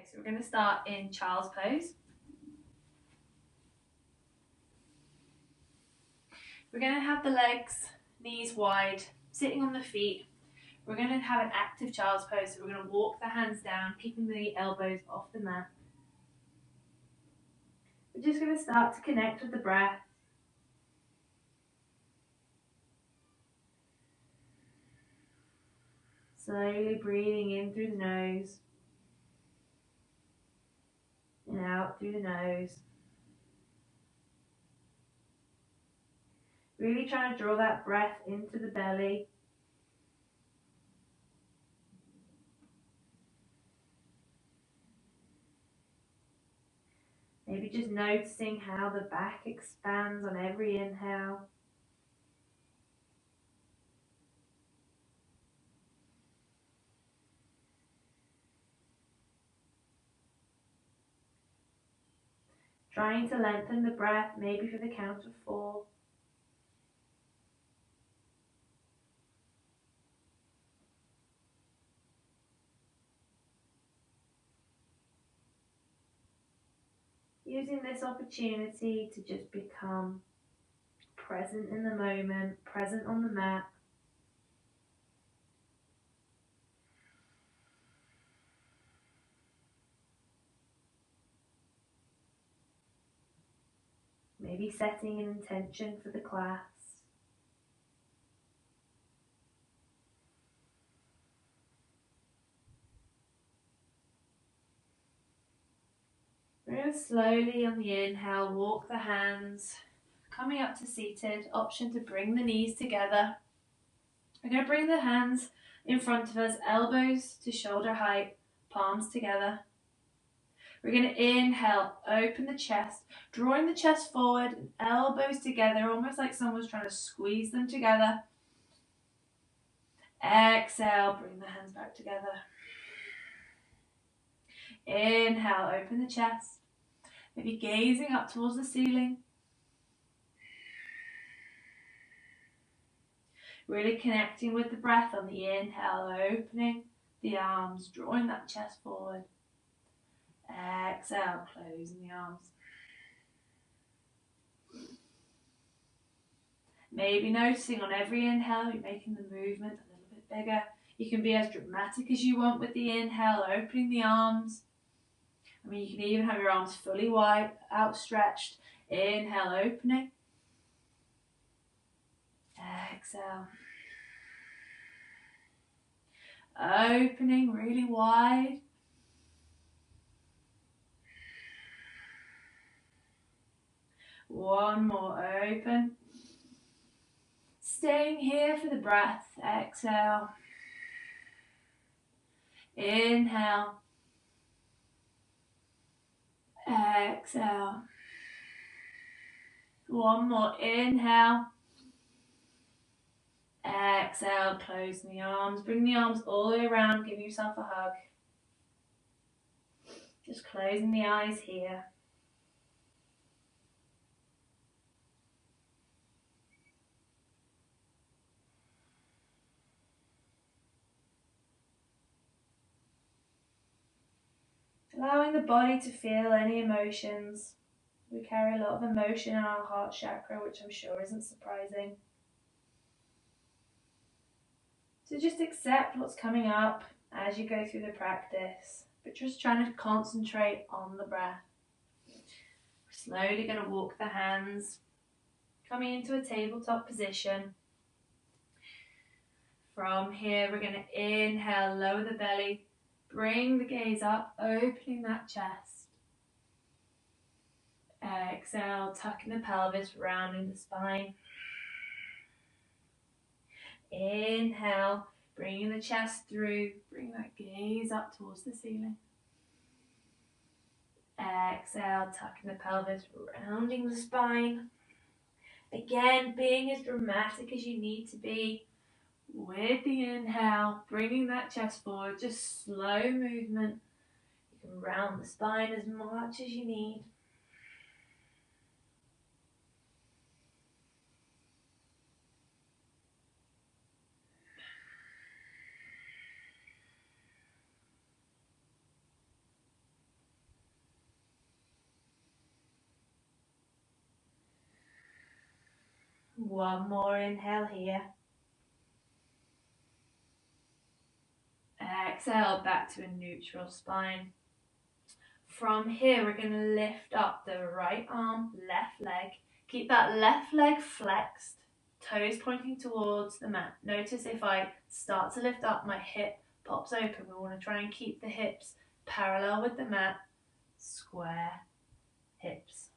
so we're going to start in child's pose. We're going to have the legs, knees wide, sitting on the feet. We're going to have an active child's pose, so we're going to walk the hands down, keeping the elbows off the mat. We're just going to start to connect with the breath. Slowly breathing in through the nose and out through the nose. Really trying to draw that breath into the belly. Maybe just noticing how the back expands on every inhale. Trying to lengthen the breath, maybe for the count of 4. Using this opportunity to just become present in the moment, present on the mat. Maybe setting an intention for the class. We're going to slowly on the inhale walk the hands, coming up to seated, option to bring the knees together. We're going to bring the hands in front of us, elbows to shoulder height, palms together. We're going to inhale, open the chest, drawing the chest forward, elbows together, almost like someone's trying to squeeze them together. Exhale, bring the hands back together. Inhale, open the chest, maybe gazing up towards the ceiling. Really connecting with the breath on the inhale, opening the arms, drawing that chest forward. Exhale, closing the arms. Maybe noticing on every inhale, you're making the movement a little bit bigger. You can be as dramatic as you want with the inhale, opening the arms. I mean, you can even have your arms fully wide, outstretched. Inhale, opening. Exhale. Opening really wide. One more, open. Staying here for the breath. Exhale. Inhale. Exhale. One more, inhale. Exhale, close the arms. Bring the arms all the way around, give yourself a hug. Just closing the eyes here. Allowing the body to feel any emotions. We carry a lot of emotion in our heart chakra, which I'm sure isn't surprising. So just accept what's coming up as you go through the practice, but just trying to concentrate on the breath. We're slowly going to walk the hands, coming into a tabletop position. From here, we're going to inhale, lower the belly, bring the gaze up, opening that chest. Exhale, tucking the pelvis, rounding the spine. Inhale, bringing the chest through, bring that gaze up towards the ceiling. Exhale, tucking the pelvis, rounding the spine. Again, being as dramatic as you need to be with the inhale, bringing that chest forward, just slow movement. You can round the spine as much as you need. One more inhale here. Exhale back to a neutral spine. From here, we're going to lift up the right arm, left leg. Keep that left leg flexed, toes pointing towards the mat. Notice if I start to lift up, my hip pops open. We want to try and keep the hips parallel with the mat, square hips.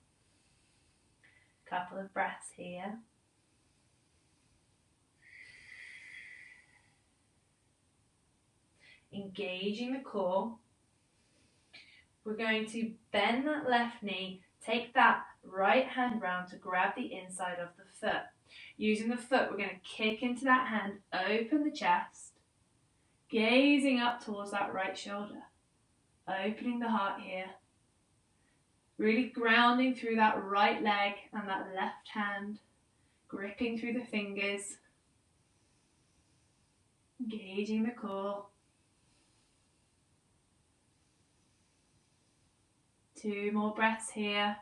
Couple of breaths here. Engaging the core. We're going to bend that left knee, take that right hand round to grab the inside of the foot. Using the foot, we're going to kick into that hand, open the chest, gazing up towards that right shoulder, opening the heart here, really grounding through that right leg and that left hand, gripping through the fingers, engaging the core. 2 more breaths here.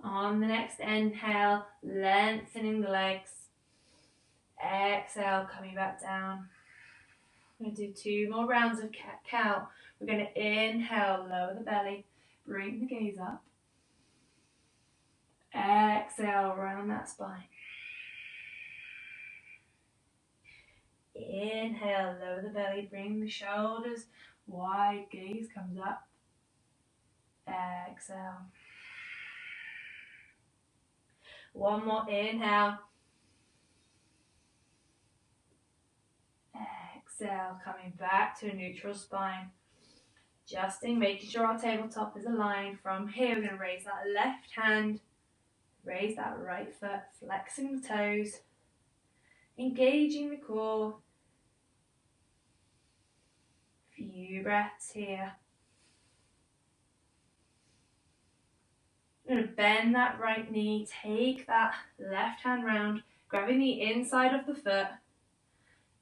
On the next inhale, lengthening the legs. Exhale, coming back down. We're going to do 2 more rounds of cat-cow. We're going to inhale, lower the belly, bring the gaze up. Exhale, round that spine. Inhale, lower the belly, bring the shoulders wide, gaze comes up. Exhale. One more inhale. Exhale, coming back to a neutral spine. Adjusting, making sure our tabletop is aligned. From here, we're going to raise that left hand, raise that right foot, flexing the toes, engaging the core. Few breaths here. I'm going to bend that right knee, take that left hand round, grabbing the inside of the foot,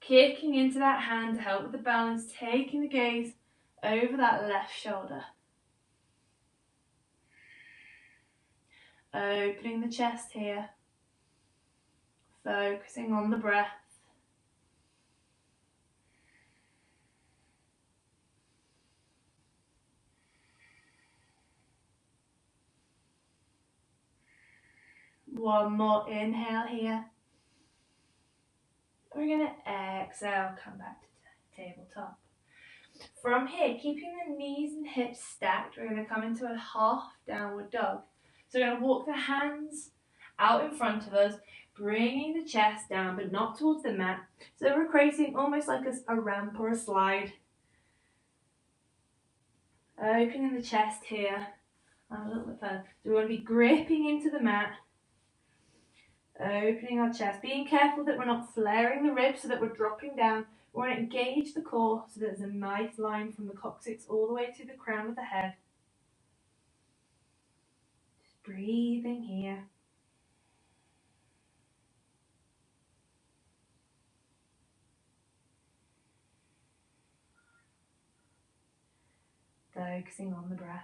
kicking into that hand to help with the balance, taking the gaze over that left shoulder. Opening the chest here, focusing on the breath. One more inhale here. We're going to exhale, come back to tabletop. From here, keeping the knees and hips stacked, we're going to come into a half downward dog. So we're going to walk the hands out in front of us, bringing the chest down, but not towards the mat. So we're creating almost like a ramp or a slide. Opening the chest here, and a little bit further. So we want to be gripping into the mat. Opening our chest, being careful that we're not flaring the ribs so that we're dropping down. We want to engage the core so that there's a nice line from the coccyx all the way to the crown of the head. Just breathing here. Focusing on the breath.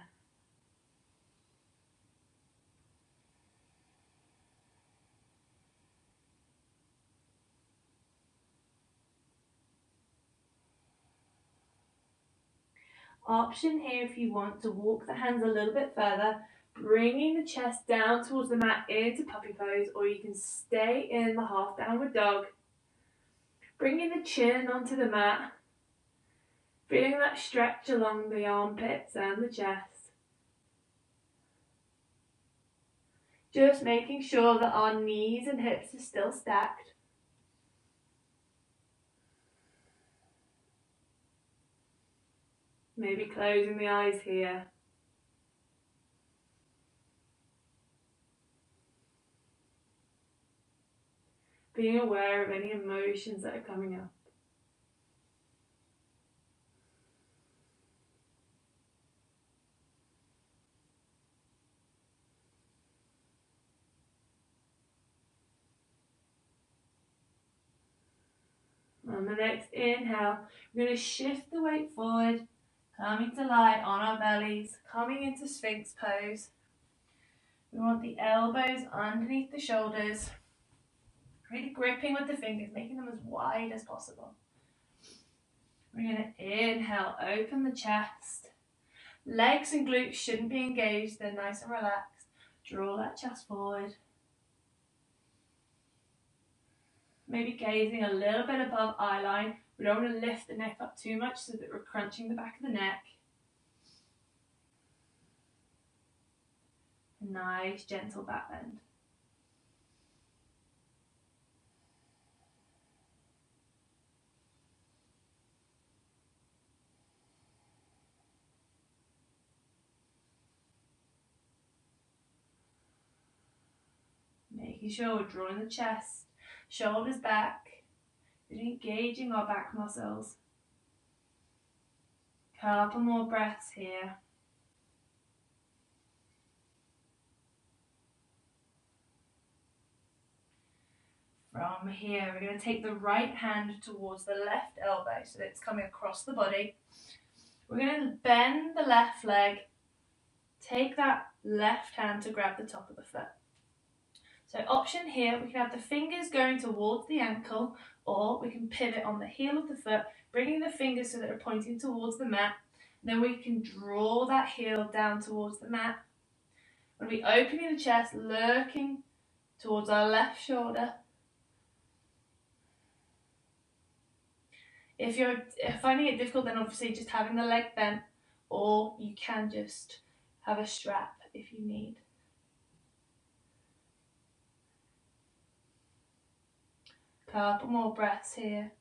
Option here if you want to walk the hands a little bit further, bringing the chest down towards the mat into puppy pose, or you can stay in the half downward dog. Bringing the chin onto the mat, feeling that stretch along the armpits and the chest. Just making sure that our knees and hips are still stacked. Maybe closing the eyes here. Being aware of any emotions that are coming up. On the next inhale, we're going to shift the weight forward, Coming to lie on our bellies, coming into Sphinx pose. We want the elbows underneath the shoulders, really gripping with the fingers, making them as wide as possible. We're going to inhale, open the chest. Legs and glutes shouldn't be engaged, they're nice and relaxed. Draw that chest forward. Maybe gazing a little bit above eye line. We don't want to lift the neck up too much so that we're crunching the back of the neck. A nice gentle back bend. Making sure we're drawing the chest, shoulders back, really engaging our back muscles. Couple more breaths here. From here, we're going to take the right hand towards the left elbow so that it's coming across the body. We're going to bend the left leg, take that left hand to grab the top of the foot. So option here, we can have the fingers going towards the ankle, or we can pivot on the heel of the foot, bringing the fingers so that they're pointing towards the mat. Then we can draw that heel down towards the mat. We'll be opening the chest, looking towards our left shoulder. If you're finding it difficult, then obviously just having the leg bent, or you can just have a strap if you need. Couple more breaths here.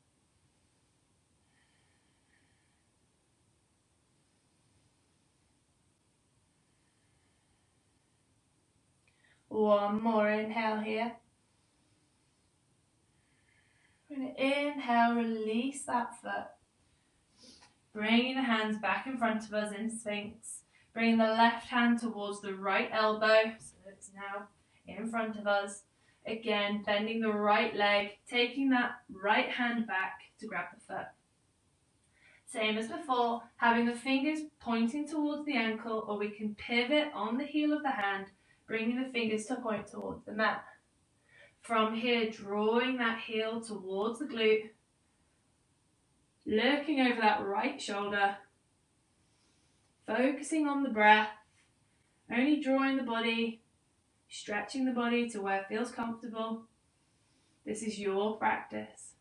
One more inhale here. We're going to inhale, release that foot. Bringing the hands back in front of us in Sphinx. Bringing the left hand towards the right elbow, so that it's now in front of us. Again, bending the right leg, taking that right hand back to grab the foot. Same as before, having the fingers pointing towards the ankle, or we can pivot on the heel of the hand, bringing the fingers to point towards the mat. From here, drawing that heel towards the glute, looking over that right shoulder, focusing on the breath, only drawing the body, stretching the body to where it feels comfortable. This is your practice.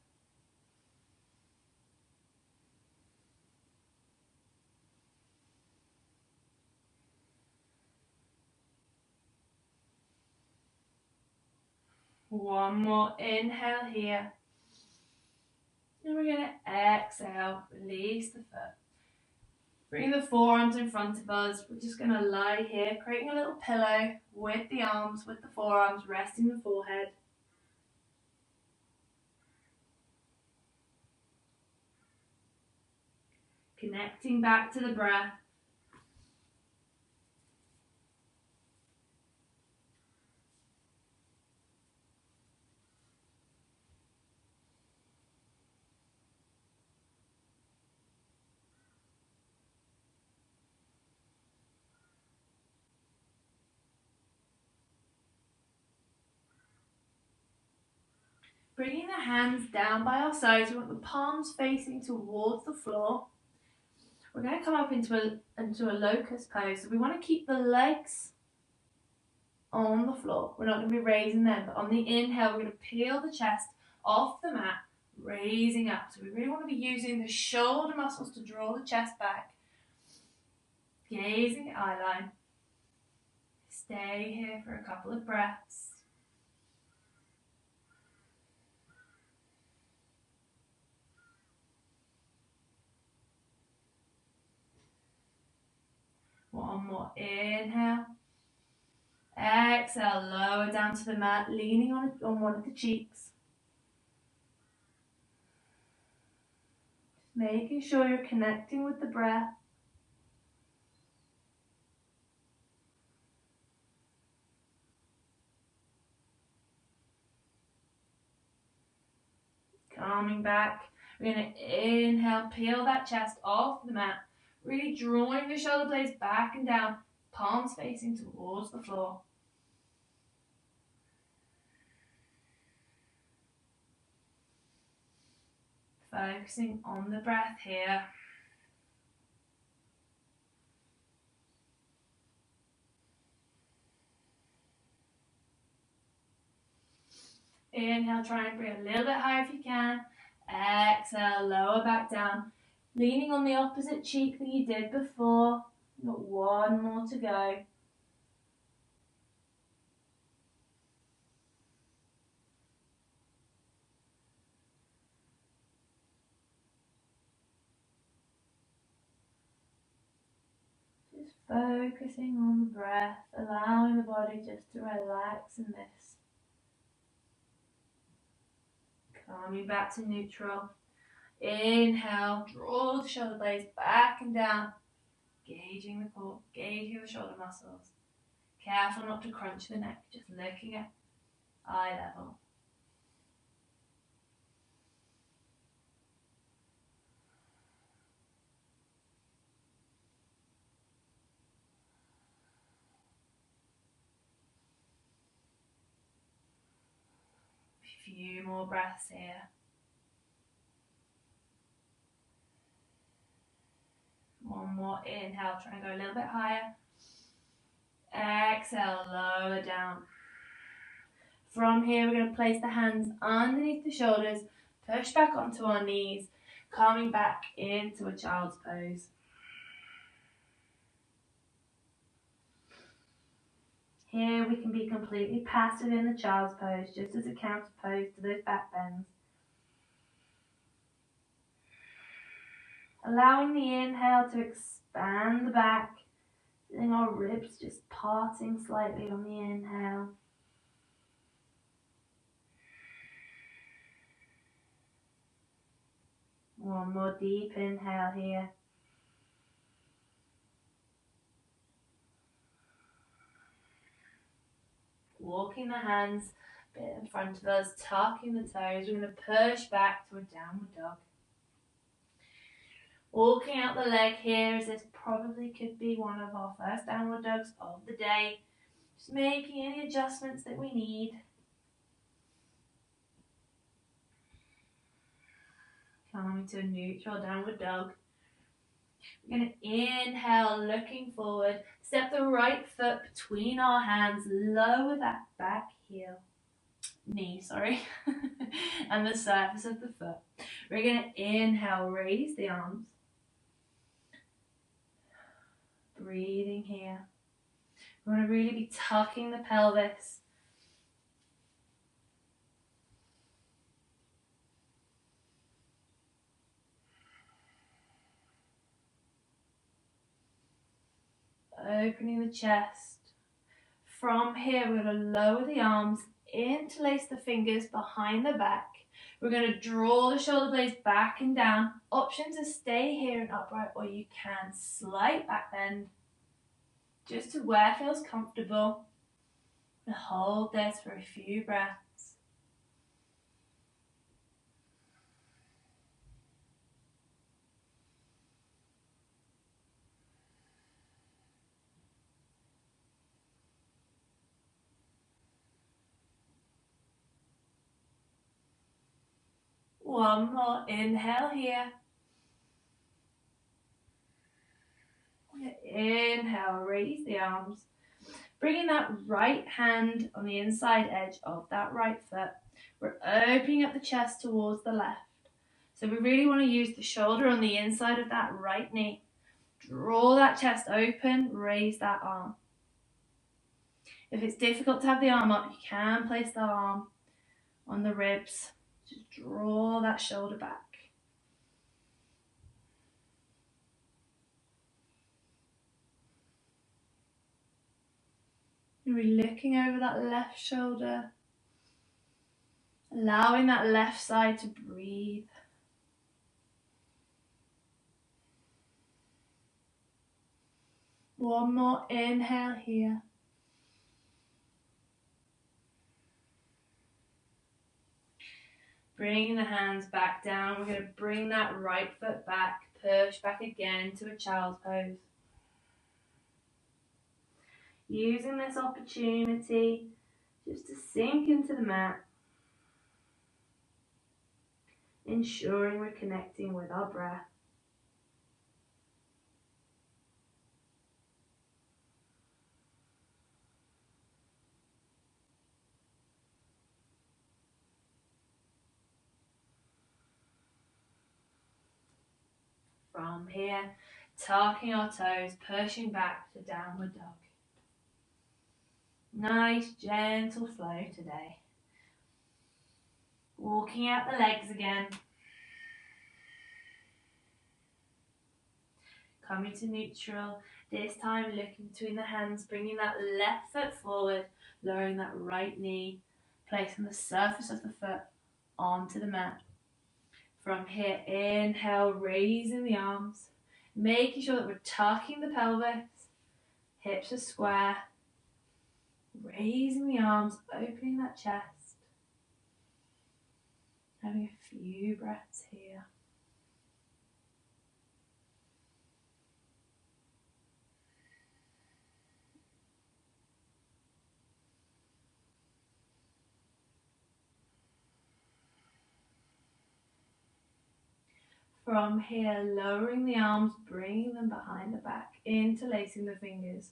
One more inhale here. And we're going to exhale, release the foot. Bring the forearms in front of us. We're just going to lie here, creating a little pillow with the arms, with the forearms, resting the forehead. Connecting back to the breath. Bringing the hands down by our sides, we want the palms facing towards the floor. We're going to come up into a locust pose. So we want to keep the legs on the floor. We're not going to be raising them, but on the inhale, we're going to peel the chest off the mat, raising up. So we really want to be using the shoulder muscles to draw the chest back. Gazing at eye line. Stay here for a couple of breaths. One more inhale. Exhale, lower down to the mat, leaning on one of the cheeks. Making sure you're connecting with the breath. Coming back. We're going to inhale, peel that chest off the mat. Really drawing the shoulder blades back and down, palms facing towards the floor. Focusing on the breath here. Inhale, try and bring a little bit higher if you can. Exhale, lower back down. Leaning on the opposite cheek that you did before. Got one more to go. Just focusing on the breath, allowing the body just to relax in this. Coming back to neutral. Inhale, draw the shoulder blades back and down. Gauging the core, gauging the shoulder muscles. Careful not to crunch the neck, just looking at eye level. A few more breaths here. One more inhale, try and go a little bit higher. Exhale, lower down. From here, we're going to place the hands underneath the shoulders, push back onto our knees, coming back into a child's pose. Here we can be completely passive in the child's pose, just as a counter pose to those back bends. Allowing the inhale to expand the back, feeling our ribs just parting slightly on the inhale. One more deep inhale here. Walking the hands a bit in front of us, tucking the toes. We're going to push back to a downward dog. Walking out the leg here, as this probably could be one of our first downward dogs of the day. Just making any adjustments that we need. Coming to a neutral downward dog. We're going to inhale, looking forward. Step the right foot between our hands. Lower that back knee, and the surface of the foot. We're going to inhale, raise the arms. Breathing here. We want to really be tucking the pelvis. Opening the chest. From here, we're going to lower the arms, interlace the fingers behind the back. We're going to draw the shoulder blades back and down. Option to stay here and upright, or you can slight back bend, just to where feels comfortable. And hold this for a few breaths. One more inhale here. Inhale, raise the arms. Bringing that right hand on the inside edge of that right foot. We're opening up the chest towards the left. So we really want to use the shoulder on the inside of that right knee. Draw that chest open, raise that arm. If it's difficult to have the arm up, you can place the arm on the ribs. Just draw that shoulder back. And we're looking over that left shoulder, allowing that left side to breathe. One more inhale here. Bringing the hands back down. We're going to bring that right foot back, push back again to a child's pose. Using this opportunity just to sink into the mat, ensuring we're connecting with our breath. From here, tucking our toes, pushing back to downward dog. Nice, gentle flow today. Walking out the legs again. Coming to neutral. This time looking between the hands, bringing that left foot forward, lowering that right knee, placing the surface of the foot onto the mat. From here, inhale, raising the arms, making sure that we're tucking the pelvis, hips are square, raising the arms, opening that chest. Having a few breaths here. From here, lowering the arms, bringing them behind the back, interlacing the fingers.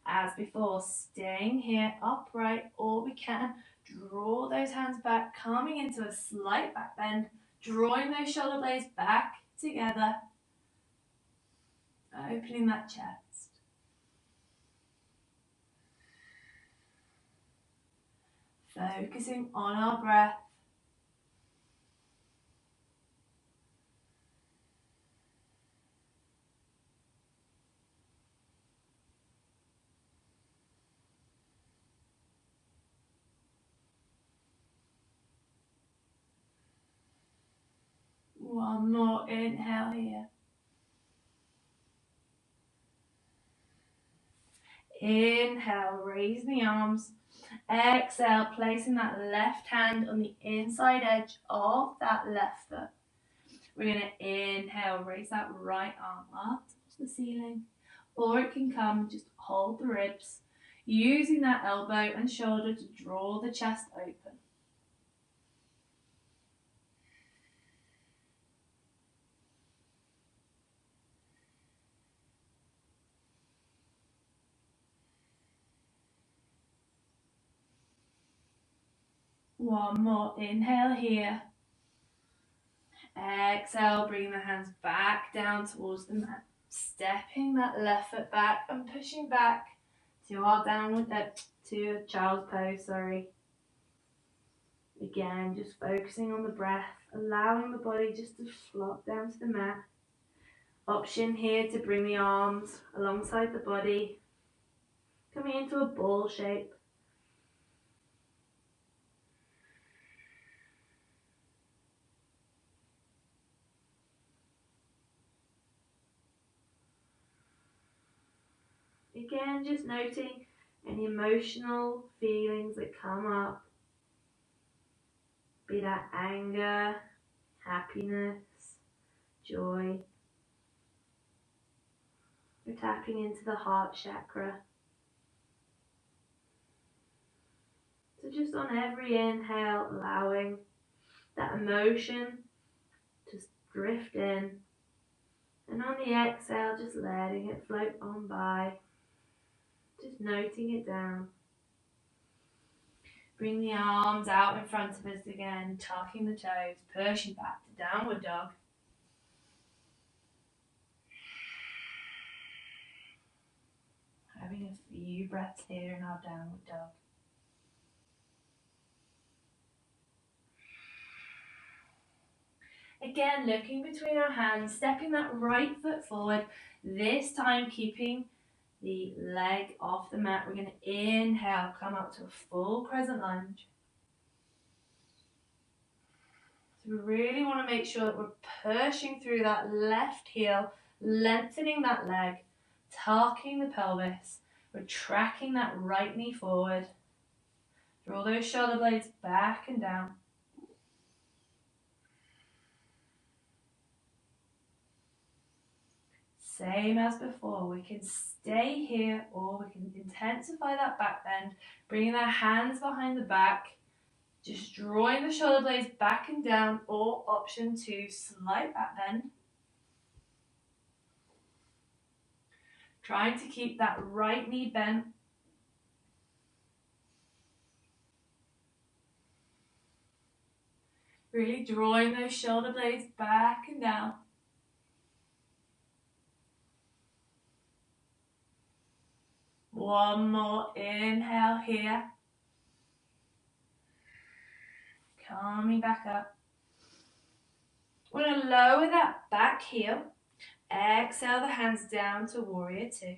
As before, staying here upright, or we can draw those hands back, coming into a slight back bend, drawing those shoulder blades back together, opening that chest. Focusing on our breath. One more inhale here. Inhale, raise the arms. Exhale, placing that left hand on the inside edge of that left foot. We're going to inhale, raise that right arm up to the ceiling. Or it can come, just hold the ribs, using that elbow and shoulder to draw the chest open. One more inhale here. Exhale, bringing the hands back down towards the mat. Stepping that left foot back and pushing back to our to child's pose, Again, just focusing on the breath, allowing the body just to flop down to the mat. Option here to bring the arms alongside the body, coming into a ball shape. Again, just noting any emotional feelings that come up, be that anger, happiness, joy. We're tapping into the heart chakra. So just on every inhale, allowing that emotion to drift in. And on the exhale, just letting it float on by. Just noting it down. Bring the arms out in front of us again, tucking the toes, pushing back to downward dog. Having a few breaths here in our downward dog. Again, looking between our hands, stepping that right foot forward, this time keeping the leg off the mat. We're going to inhale, come up to a full crescent lunge. So we really want to make sure that we're pushing through that left heel, lengthening that leg, tucking the pelvis. We're tracking that right knee forward. Draw those shoulder blades back and down. Same as before, we can stay here or we can intensify that back bend, bringing our hands behind the back, just drawing the shoulder blades back and down, or option 2, slight back bend. Trying to keep that right knee bent. Really drawing those shoulder blades back and down. One more inhale here. Coming back up. We're going to lower that back heel. Exhale the hands down to warrior 2.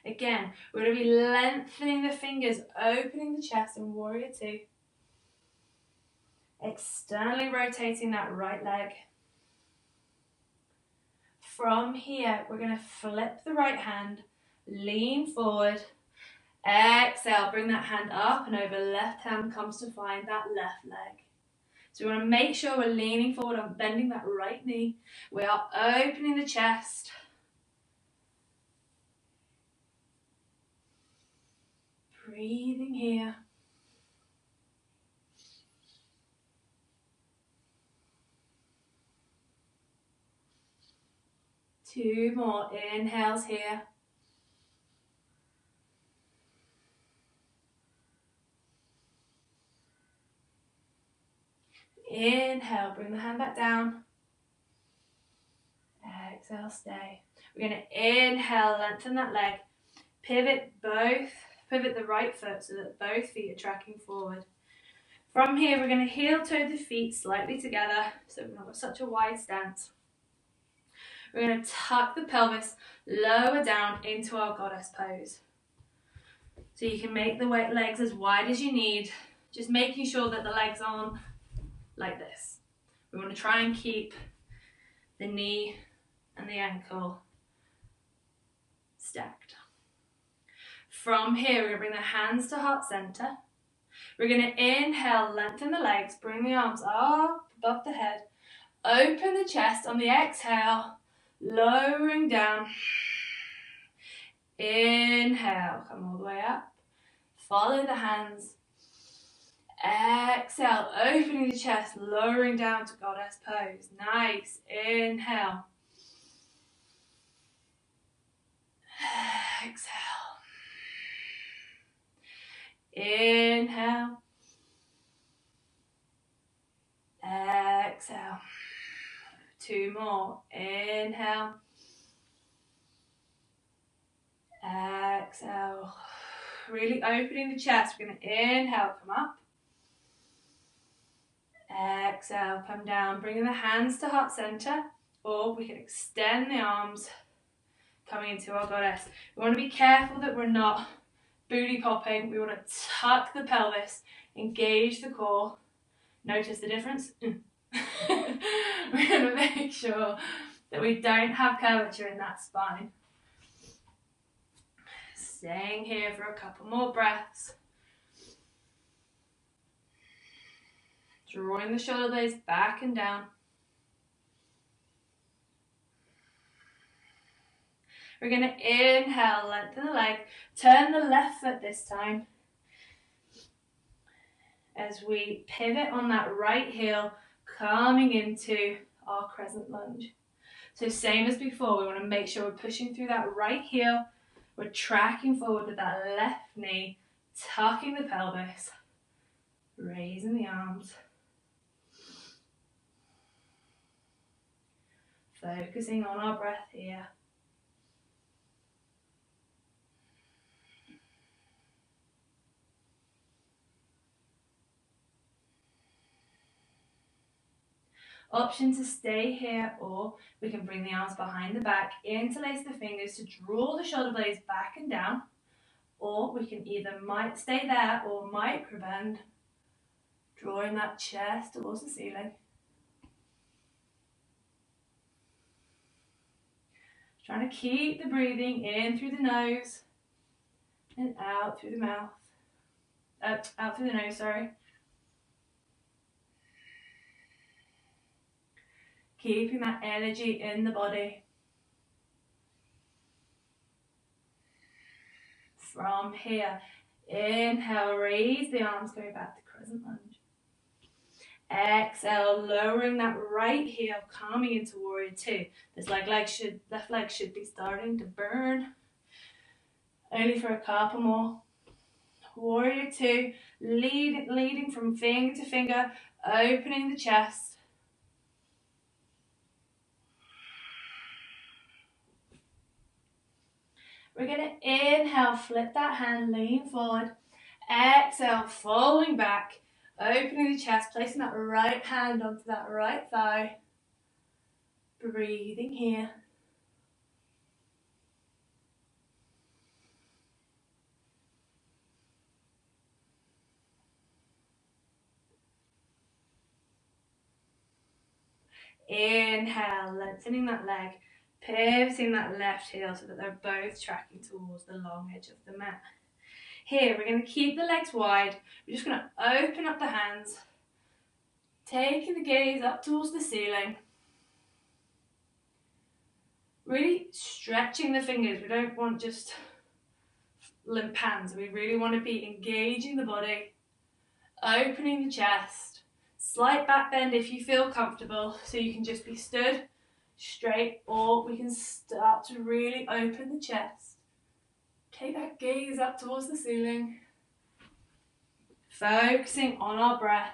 Again, we're going to be lengthening the fingers, opening the chest in warrior 2. Externally rotating that right leg. From here, we're going to flip the right hand, lean forward. Exhale, bring that hand up and over. Left hand comes to find that left leg. So we want to make sure we're leaning forward and bending that right knee. We are opening the chest. Breathing here. Two more inhales here. Inhale, bring the hand back down. Exhale, stay. We're going to inhale, lengthen that leg. Pivot the right foot so that both feet are tracking forward. From here, we're going to heel toe the feet slightly together so we've not got such a wide stance. We're going to tuck the pelvis lower down into our goddess pose. So you can make the legs as wide as you need, just making sure that the legs aren't like this. We want to try and keep the knee and the ankle stacked. From here, we're going to bring the hands to heart center. We're going to inhale, lengthen the legs, bring the arms up above the head. Open the chest on the exhale, lowering down. Inhale, come all the way up. Follow the hands. Exhale, opening the chest, lowering down to goddess pose. Nice. Inhale. Exhale. Inhale. Exhale. Two more. Inhale. Exhale. Really opening the chest. We're going to inhale, come up. Exhale, come down. Bringing the hands to heart center. Or we can extend the arms coming into our goddess. We want to be careful that we're not booty popping. We want to tuck the pelvis, engage the core. Notice the difference? We're going to make sure that we don't have curvature in that spine. Staying here for a couple more breaths. Drawing the shoulder blades back and down. We're going to inhale, lengthen the leg, turn the left foot this time. As we pivot on that right heel, coming into our crescent lunge. So same as before, we want to make sure we're pushing through that right heel. We're tracking forward with that left knee, tucking the pelvis, raising the arms. Focusing on our breath here. Option to stay here, or we can bring the arms behind the back, interlace the fingers to draw the shoulder blades back and down, or we can either stay there or micro bend, drawing that chest towards the ceiling. Trying to keep the breathing in through the nose and out through the mouth. Out through the nose, sorry. Keeping that energy in the body. From here, inhale, raise the arms, going back to crescent lunge. Exhale, lowering that right heel, coming into warrior two. This left leg should be starting to burn. Only for a couple more. Warrior two, leading from finger to finger, opening the chest. We're going to inhale, flip that hand, lean forward. Exhale, falling back, opening the chest, placing that right hand onto that right thigh. Breathing here. Inhale, lengthening that leg, pivoting that left heel so that they're both tracking towards the long edge of the mat. Here, we're going to keep the legs wide. We're just going to open up the hands, taking the gaze up towards the ceiling. Really stretching the fingers. We don't want just limp hands. We really want to be engaging the body, opening the chest. Slight back bend if you feel comfortable, so you can just be stood straight, or we can start to really open the chest. Take that gaze up towards the ceiling, focusing on our breath.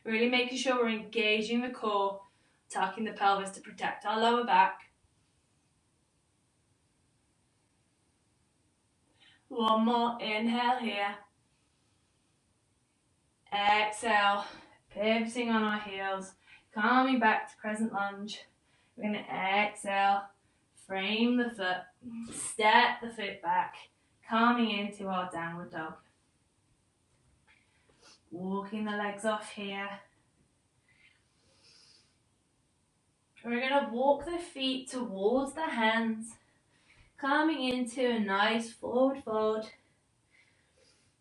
Really making sure we're engaging the core, tucking the pelvis to protect our lower back. One more inhale here. Exhale, pivoting on our heels, coming back to crescent lunge. We're going to exhale, frame the foot, step the foot back, coming into our downward dog. Walking the legs off here. We're going to walk the feet towards the hands, coming into a nice forward fold.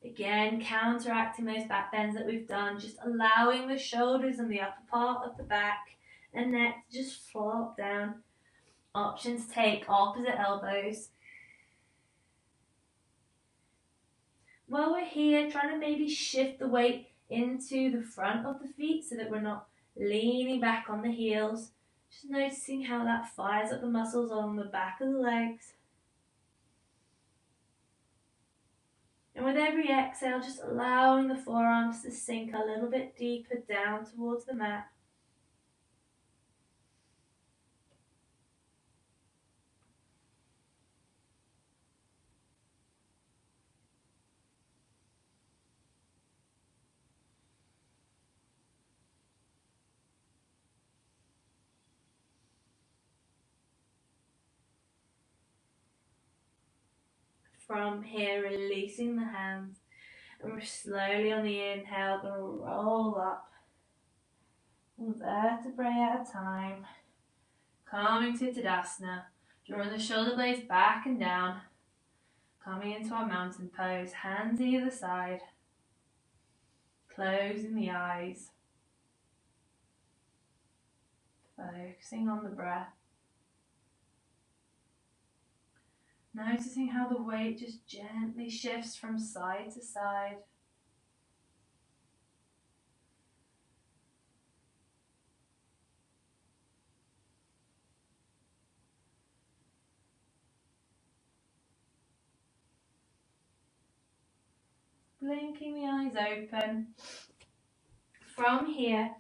Again, counteracting those back bends that we've done, just allowing the shoulders and the upper part of the back and neck to just flop down. Options take opposite elbows. While we're here, trying to maybe shift the weight into the front of the feet so that we're not leaning back on the heels. Just noticing how that fires up the muscles on the back of the legs. And with every exhale, just allowing the forearms to sink a little bit deeper down towards the mat. From here, releasing the hands, and we're slowly on the inhale going to roll up, one vertebrae at a time, coming to Tadasana, drawing the shoulder blades back and down, coming into our mountain pose, hands either side, closing the eyes, focusing on the breath. Noticing how the weight just gently shifts from side to side. Blinking the eyes open. From here,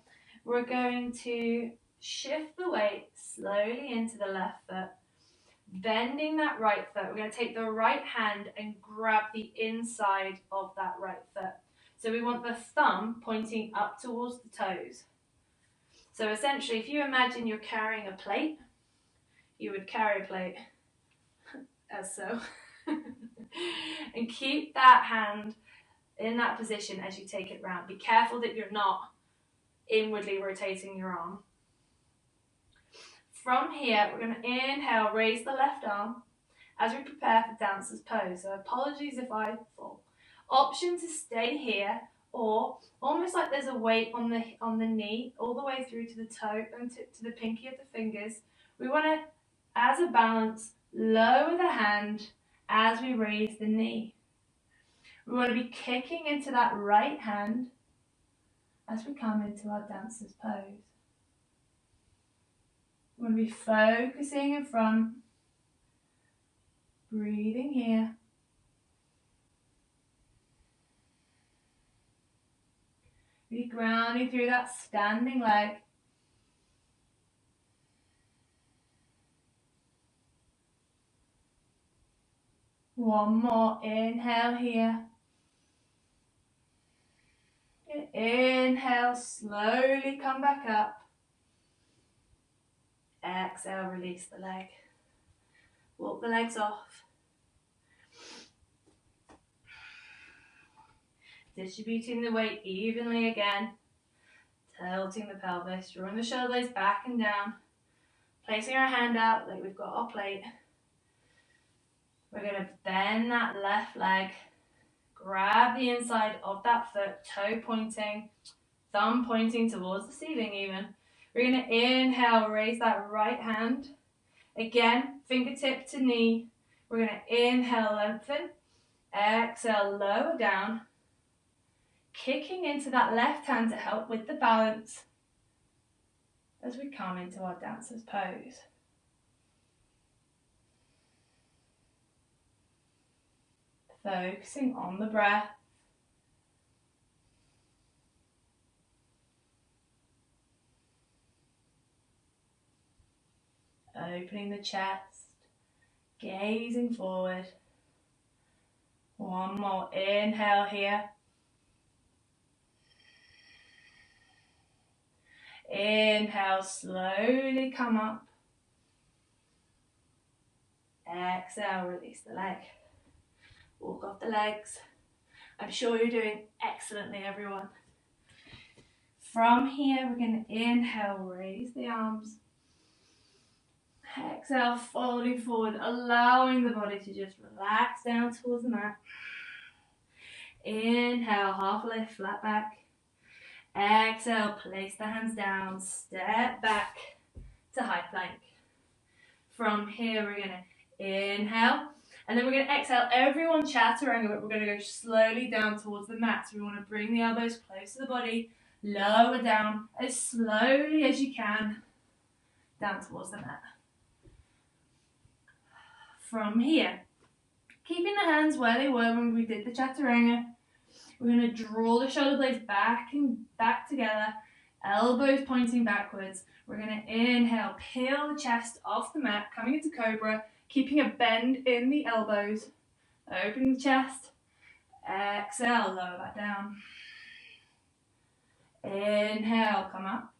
we're going to shift the weight slowly into the left foot. Bending that right foot, we're going to take the right hand and grab the inside of that right foot. So we want the thumb pointing up towards the toes. So essentially, if you imagine you're carrying a plate, you would carry a plate as so. And keep that hand in that position as you take it round. Be careful that you're not inwardly rotating your arm. From here, we're going to inhale, raise the left arm as we prepare for dancer's pose. So apologies if I fall. Option to stay here or almost like there's a weight on the knee all the way through to the toe and to the pinky of the fingers. We want to, as a balance, lower the hand as we raise the knee. We want to be kicking into that right hand as we come into our dancer's pose. We want to be focusing in front, breathing here. Be grounding through that standing leg. One more inhale here. Inhale, slowly come back up. Exhale, release the leg. Walk the legs off. Distributing the weight evenly again. Tilting the pelvis, drawing the shoulder blades back and down. Placing our hand out like we've got our plate. We're going to bend that left leg. Grab the inside of that foot, toe pointing, thumb pointing towards the ceiling even. We're going to inhale, raise that right hand. Again, fingertip to knee. We're going to inhale, lengthen. Exhale, lower down. Kicking into that left hand to help with the balance as we come into our dancer's pose. Focusing on the breath. Opening the chest, gazing forward. One more inhale here. Inhale, slowly come up. Exhale, release the leg. Walk off the legs. I'm sure you're doing excellently, everyone. From here, we're going to inhale, raise the arms. Exhale, folding forward, allowing the body to just relax down towards the mat. Inhale, half lift, flat back. Exhale, place the hands down, step back to high plank. From here, we're going to inhale, and then we're going to exhale. Everyone chaturanga, but we're going to go slowly down towards the mat. So we want to bring the elbows close to the body, lower down as slowly as you can, down towards the mat. From here, keeping the hands where they were when we did the chaturanga, we're going to draw the shoulder blades back and back together, elbows pointing backwards. We're going to inhale, peel the chest off the mat, coming into cobra, keeping a bend in the elbows, opening the chest, exhale, lower back down. Inhale, come up.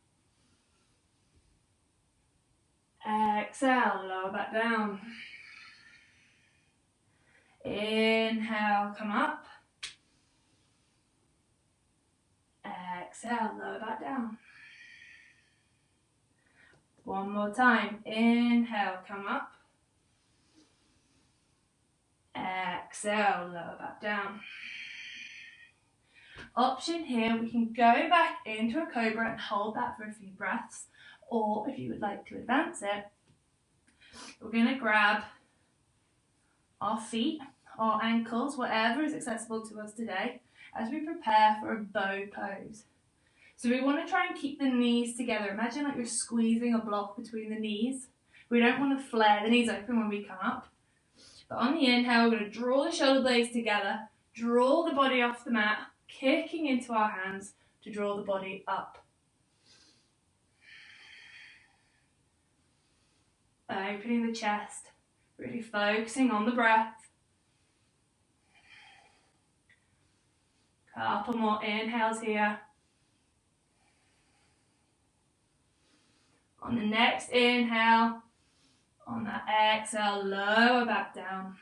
Exhale, lower back down. Inhale, come up. Exhale, lower back down. One more time. Inhale, come up. Exhale, lower back down. Option here, we can go back into a cobra and hold that for a few breaths, or if you would like to advance it, we're going to grab our feet, our ankles, whatever is accessible to us today, as we prepare for a bow pose. So we want to try and keep the knees together. Imagine like you're squeezing a block between the knees. We don't want to flare the knees open when we come up. But on the inhale, we're going to draw the shoulder blades together, draw the body off the mat, kicking into our hands to draw the body up. Opening the chest, really focusing on the breath. Couple more inhales here. On the next inhale, on that exhale, lower back down.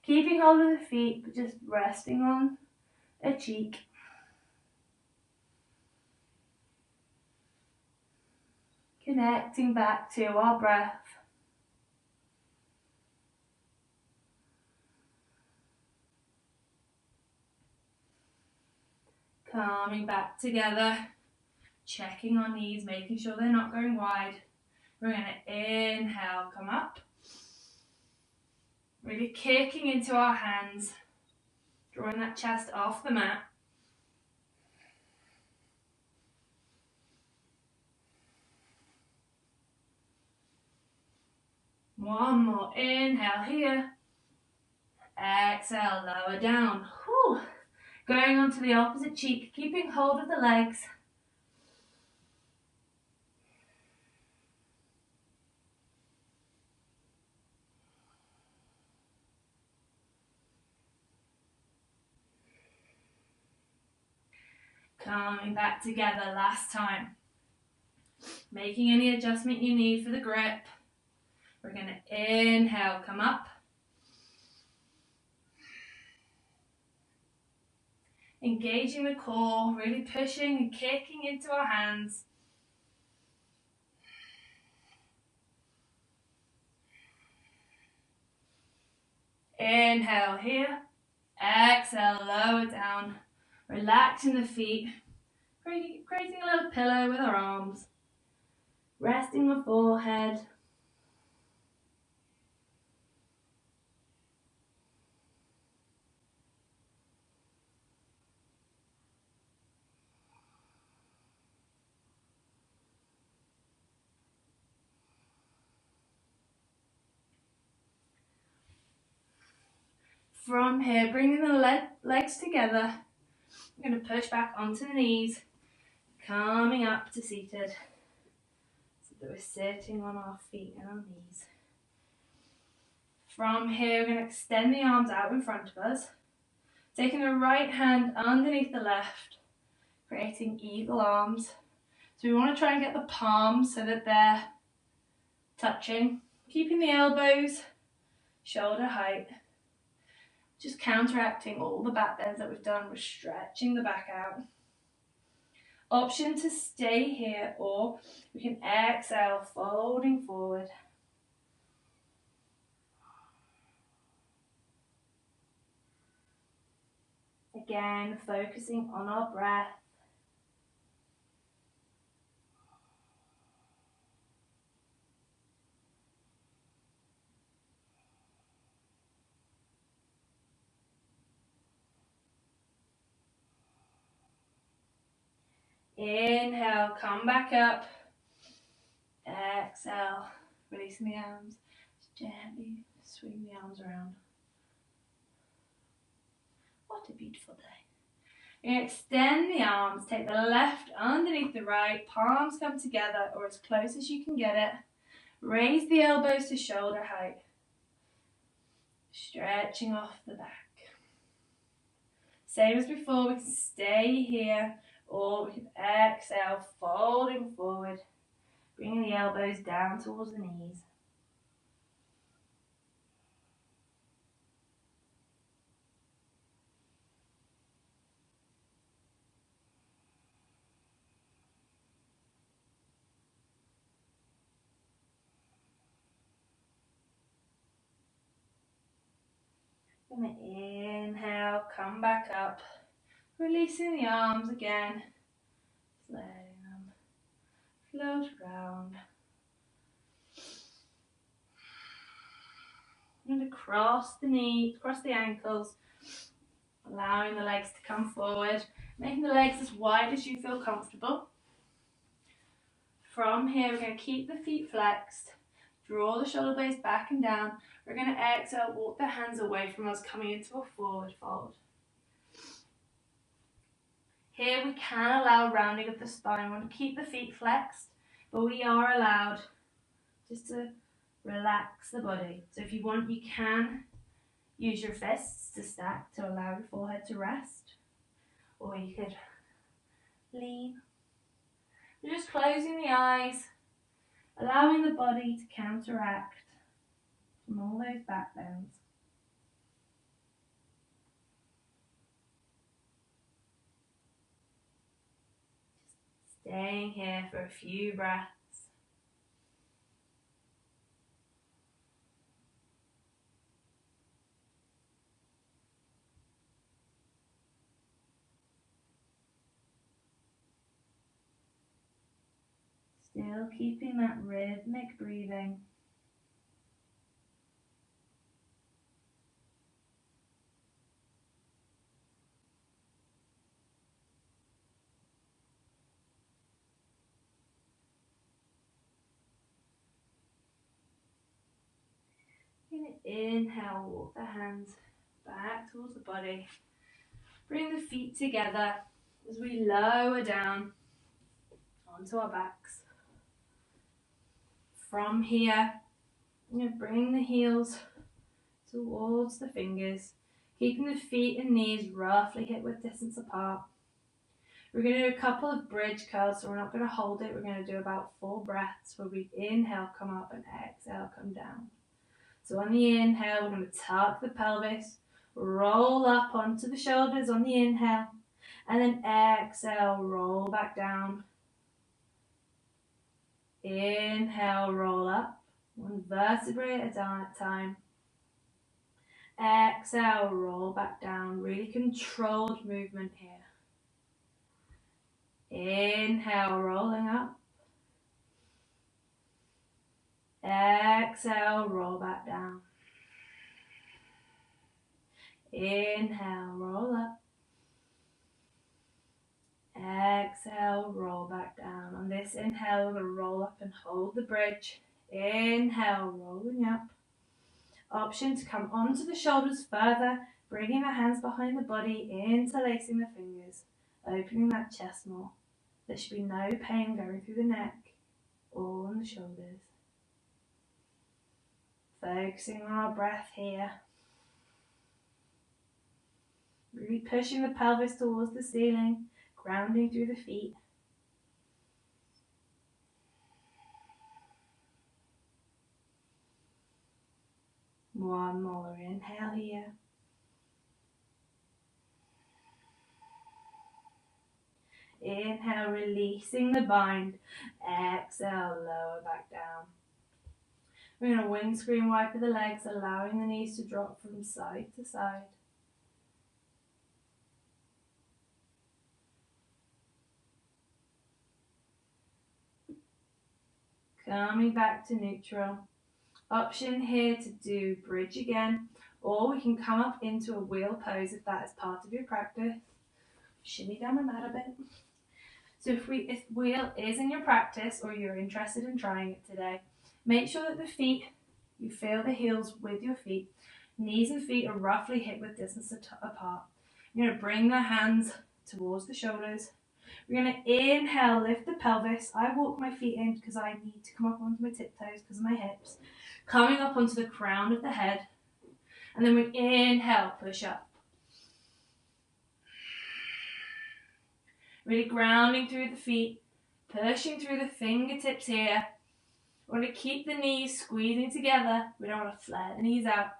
Keeping hold of the feet, but just resting on a cheek. Connecting back to our breath. Coming back together, checking our knees, making sure they're not going wide. We're going to inhale, come up. Really kicking into our hands, drawing that chest off the mat. One more inhale here. Exhale, lower down. Whew. Going onto the opposite cheek, keeping hold of the legs. Coming back together, last time. Making any adjustment you need for the grip. We're going to inhale, come up. Engaging the core, really pushing and kicking into our hands. Inhale here. Exhale, lower down. Relaxing the feet. Creating a little pillow with our arms. Resting the forehead. From here, bringing the legs together. I'm going to push back onto the knees. Coming up to seated. So that we're sitting on our feet and our knees. From here, we're going to extend the arms out in front of us. Taking the right hand underneath the left. Creating eagle arms. So we want to try and get the palms so that they're touching. Keeping the elbows shoulder height. Just counteracting all the back bends that we've done. We're stretching the back out. Option to stay here, or we can exhale, folding forward. Again, focusing on our breath. Inhale, come back up. Exhale, releasing the arms. Just gently swing the arms around. What a beautiful day. You're going to extend the arms, take the left underneath the right, palms come together or as close as you can get it. Raise the elbows to shoulder height. Stretching off the back. Same as before, we can stay here or we can exhale, folding forward, bringing the elbows down towards the knees. Gonna inhale, come back up, releasing the arms again, letting them float around. I'm going to cross the knees, cross the ankles, allowing the legs to come forward, making the legs as wide as you feel comfortable. From here, we're going to keep the feet flexed, draw the shoulder blades back and down. We're going to exhale, walk the hands away from us, coming into a forward fold. Here we can allow rounding of the spine. We want to keep the feet flexed, but we are allowed just to relax the body. So if you want, you can use your fists to stack to allow your forehead to rest, or you could lean. You're just closing the eyes, allowing the body to counteract from all those back bends. Staying here for a few breaths. Still keeping that rhythmic breathing. Inhale, walk the hands back towards the body. Bring the feet together as we lower down onto our backs. From here, I'm going to bring the heels towards the fingers, keeping the feet and knees roughly hip width distance apart. We're going to do a couple of bridge curls, so we're not going to hold it. We're going to do about 4 breaths where we inhale, come up, and exhale, come down. So on the inhale, we're going to tuck the pelvis, roll up onto the shoulders on the inhale, and then exhale, roll back down. Inhale, roll up, 1 vertebrae at a time. Exhale, roll back down, really controlled movement here. Inhale, rolling up. Exhale, roll back down. Inhale, roll up. Exhale, roll back down. On this inhale, we're going to roll up and hold the bridge. Inhale, rolling up. Option to come onto the shoulders further, bringing the hands behind the body, interlacing the fingers, opening that chest more. There should be no pain going through the neck or on the shoulders. Focusing on our breath here. Really pushing the pelvis towards the ceiling, grounding through the feet. One more inhale here. Inhale, releasing the bind. Exhale, lower back down. We're going to windscreen wiper the legs, allowing the knees to drop from side to side. Coming back to neutral. Option here to do bridge again, or we can come up into a wheel pose if that is part of your practice. Shimmy down the mat a bit. So if wheel is in your practice or you're interested in trying it today, make sure that the feet, you feel the heels with your feet. Knees and feet are roughly hip width distance apart. You're going to bring the hands towards the shoulders. We're going to inhale, lift the pelvis. I walk my feet in because I need to come up onto my tiptoes because of my hips. Coming up onto the crown of the head. And then we inhale, push up. Really grounding through the feet, pushing through the fingertips here. We're going to keep the knees squeezing together. We don't want to flare the knees out.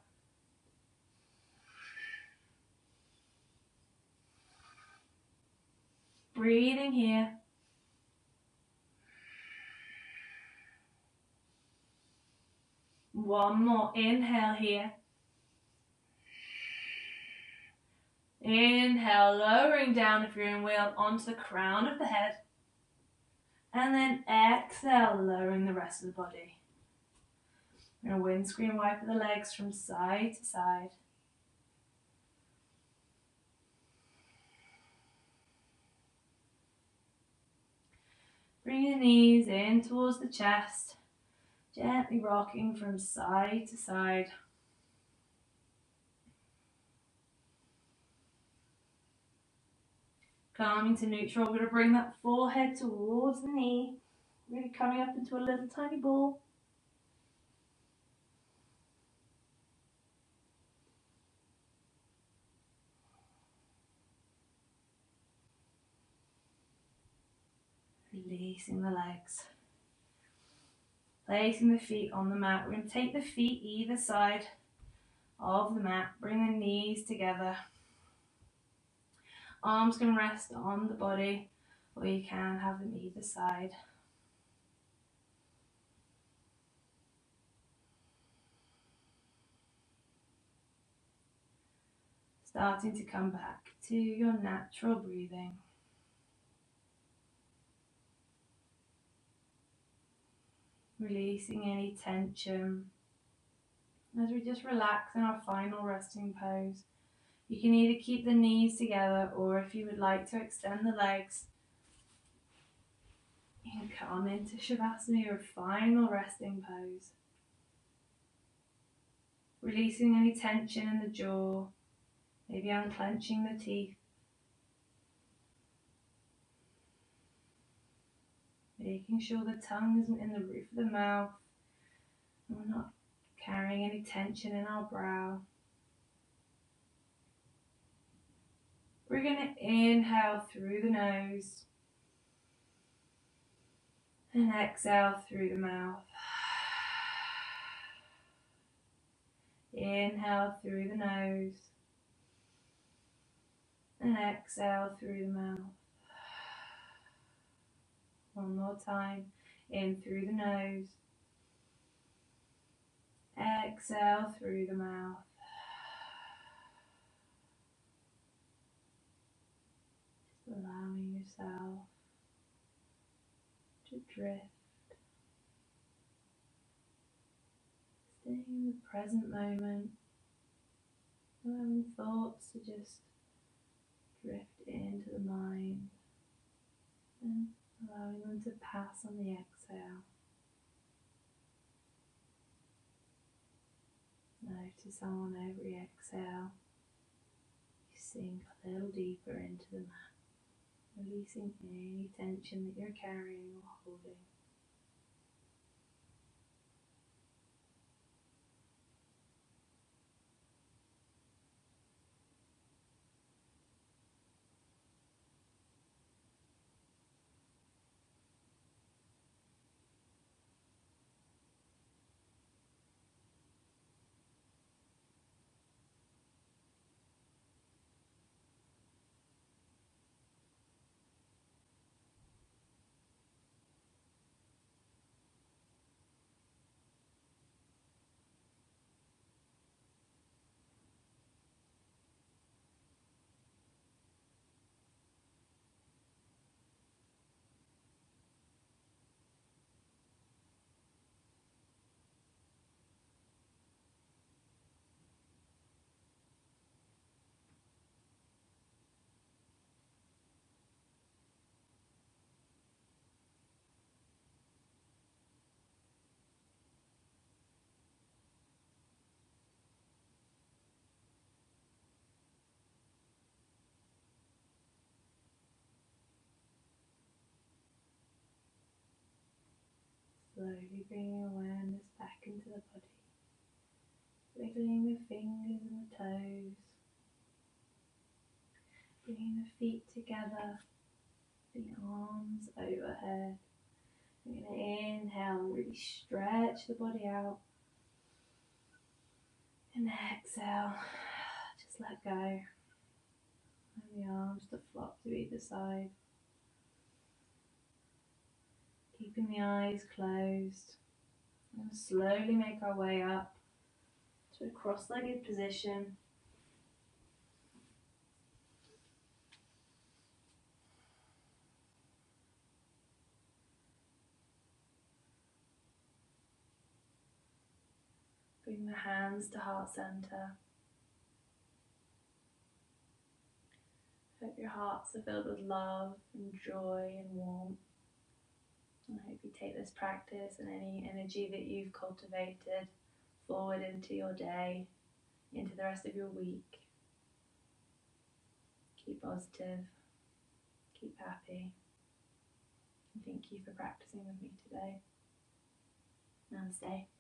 Breathing here. One more inhale here. Inhale, lowering down if you're in wheel onto the crown of the head. And then exhale, lowering the rest of the body. We're going to windscreen wiper the legs from side to side. Bring the knees in towards the chest, gently rocking from side to side. Coming to neutral, we're going to bring that forehead towards the knee, really coming up into a little tiny ball. Releasing the legs. Placing the feet on the mat. We're going to take the feet either side of the mat. Bring the knees together. Arms can rest on the body, or you can have them either side. Starting to come back to your natural breathing. releasing any tension as we just relax in our final resting pose. You can either keep the knees together, or if you would like to extend the legs, you can come into Shavasana, your final resting pose. Releasing any tension in the jaw, maybe unclenching the teeth. Making sure the tongue isn't in the roof of the mouth, and we're not carrying any tension in our brow. We're going to inhale through the nose and exhale through the mouth. Inhale through the nose and exhale through the mouth. One more time. In through the nose. Exhale through the mouth. Just allowing yourself to drift. Staying in the present moment. Allowing thoughts to just drift into the mind. And allowing them to pass on the exhale. Notice on every exhale, you sink a little deeper into the mat, releasing any tension that you're carrying or holding. Slowly bringing awareness back into the body, wiggling the fingers and the toes, bringing the feet together, the arms overhead. We're going to inhale and really stretch the body out, and exhale, just let go, and the arms to flop to either side. Keeping the eyes closed, and slowly make our way up to a cross-legged position. Bring the hands to heart center. Hope your hearts are filled with love and joy and warmth. And I hope you take this practice and any energy that you've cultivated forward into your day, into the rest of your week. Keep positive, keep happy, and thank you for practicing with me today. Namaste.